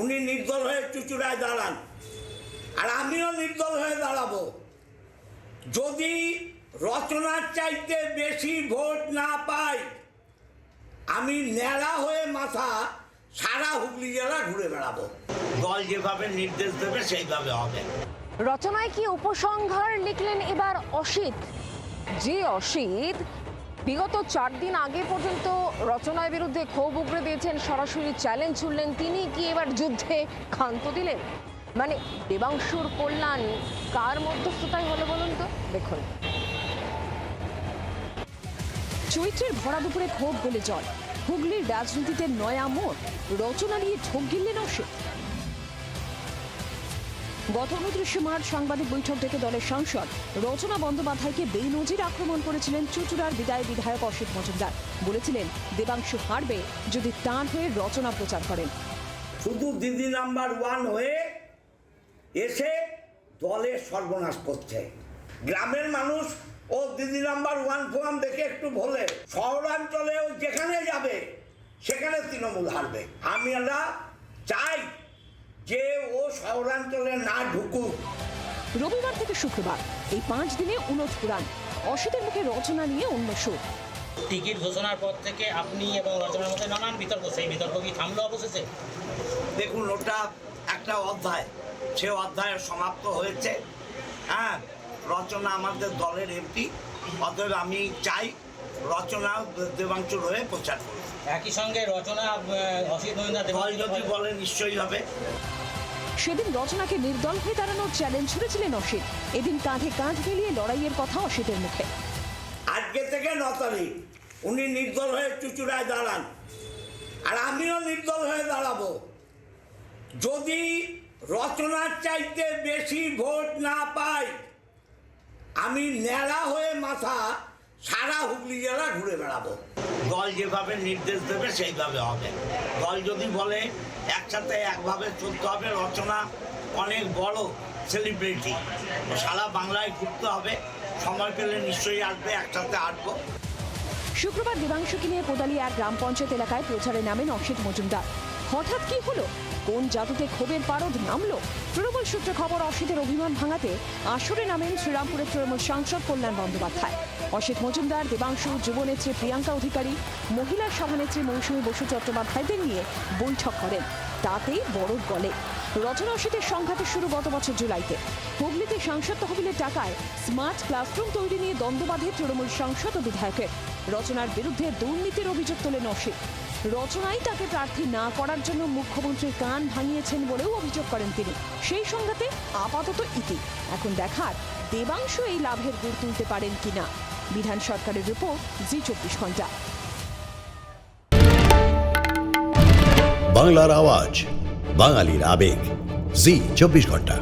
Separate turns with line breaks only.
উনি নির্দল হয়ে চুঁচুড়ায় দাঁড়ান, আর আমিও নির্দল হয়ে দাঁড়াবো। যদি রচনার চাইতে বেশি ভোট না পাই, আমি ন্যাড়া হয়ে মাথা সারা হুগলি জেলা ঘুরে বেড়াবো। দল যেভাবে নির্দেশ দেবে সেইভাবে হবে।
রচনায় কি উপসংহার লিখলেন এবার অসিত? যে অসিত বিগত 4 দিন আগে পর্যন্ত রচনার বিরুদ্ধে ক্ষোভ উগড়ে দিয়েছেন, সরাসরি চ্যালেঞ্জ ছুড়লেন, তিনি কি এবার যুদ্ধে ক্ষান্ত দিলেন? মানে দেবাংশুর কল্যাণ কার মধ্যস্থতায় হলো বলুন তো, দেখুন। চৈত্রের ভরা দুপুরে ক্ষোভ গলে জল, হুগলির রাজনীতিতে নয়া মোড়, রচনা নিয়ে ঠোক গিললেন অসিত। গত 29 মার্চ সাংবাদিক বৈঠক ডেকে দলের সাংসদ রচনা বন্দ্যোপাধ্যায়কে বেনজির আক্রমণ করেছিলেন চুঁচুড়ার বিদায়ী বিধায়ক অসিত মজুমদার। বলেছিলেন দেবাংশু হারবে যদি তাঁর হয়ে রচনা প্রচার করেন।
শুধু দিদি নাম্বার 1 হয়ে এসে দলের সর্বনাশ করছে। গ্রামের মানুষ ও দিদি নাম্বার 1 ফোরাম দেখে একটু ভোলে, শহরাঞ্চলেও যেখানে যাবে সেখানে তৃণমূল হারবে। আমি চাই যে ও শহরাঞ্চলে না ঢুকুক।
রবিবার থেকে শুক্রবার এই 5 দিনে উলট পুরাণ, অসিতের মুখে রচনা নিয়ে অন্য সুর।
টিকিট ঘোষণার পর থেকে আপনি এবং রচনার মধ্যে নানান বিতর্ক, সেই বিতর্ক কি থামলো অবশেষে?
দেখুন, ওটা একটা অধ্যায়, সে অধ্যায় সমাপ্ত হয়েছে। হ্যাঁ, রচনা আমাদের দলের এমপি, অতএব আমি চাই রচনা দেবাংশুর হয়ে প্রচার করুন।
একই সঙ্গে রচনা অসিত মজুমদার
দল যদি বলে নিশ্চয়ই হবে।
সেদিন রচনাকে নির্দল হয়ে দাঁড়ানোর চ্যালেঞ্জ ছুড়েছিলেন অসিত। এদিন কাঁধে কাঁধ মিলিয়ে লড়াইয়ের কথা অসিতের মুখে।
আজকে থেকে 9 তারিখ উনি নির্দল হয়ে চুঁচুড়ায় দাঁড়ান, আর আমিও নির্দল হয়ে দাঁড়াবো। যদি রচনার চাইতে বেশি ভোট না পাই, আমি ন্যাড়া হয়ে মাথা সারা হুগলি জেলা ঘুরে বেড়াবো। দল যেভাবে নির্দেশ দেবে সেইভাবে হবে। দল যদি বলে একসাথে একভাবে চলতে হবে, রচনা অনেক বড় সেলিব্রিটি, সারা বাংলায় ঘুরতে হবে, সময় পেলে নিশ্চয়ই আসবে, একসাথে আসবো।
শুক্রবার দেবাংশুকে নিয়ে কোদালিয়া এক গ্রাম পঞ্চায়েত এলাকায় প্রচারে নামেন অসিত মজুমদার। হঠাৎ কি হলো? কোন জাদুতে ক্ষোভের পারদ নামলো? তৃণমূল সূত্রে খবর, অসিতের অভিমান ভাঙাতে আসরে নামেন শ্রীরামপুরের তৃণমূল সাংসদ কল্যাণ বন্দ্যোপাধ্যায়। অসিত মজুমদার, দেবাংশু, যুবনেত্রী প্রিয়াঙ্কা অধিকারী, মহিলা সভানেত্রী মৌসুমী বসু চট্টোপাধ্যায়দের নিয়ে বৈঠক করেন। তাতেই বড় গলে। রচনা অসিতের সংঘাতে শুরু গত বছর জুলাইতে। হুগলিতে সাংসদ তহবিলের টাকায় স্মার্ট ক্লাসরুম তৈরি নিয়ে দ্বন্দ্ব বাঁধে তৃণমূল সাংসদ ও বিধায়কের। রচনার বিরুদ্ধে দুর্নীতির অভিযোগ তোলেন অসিত। রচনাই তাকে প্রার্থী না করার জন্য মুখ্যমন্ত্রীর কান ভাঙিয়েছেন বলেও অভিযোগ করেন তিনি। সেই সংঘাতে আপাতত ইতি। এখন দেখার দেবাংশু এই লাভের গুড় তুলতে পারেন কিনা। বিধান সরকারের রিপোর্ট, জি 24 ঘন্টা।
বাংলার আওয়াজ, বাঙালির আবেগ, জি 24 ঘন্টা।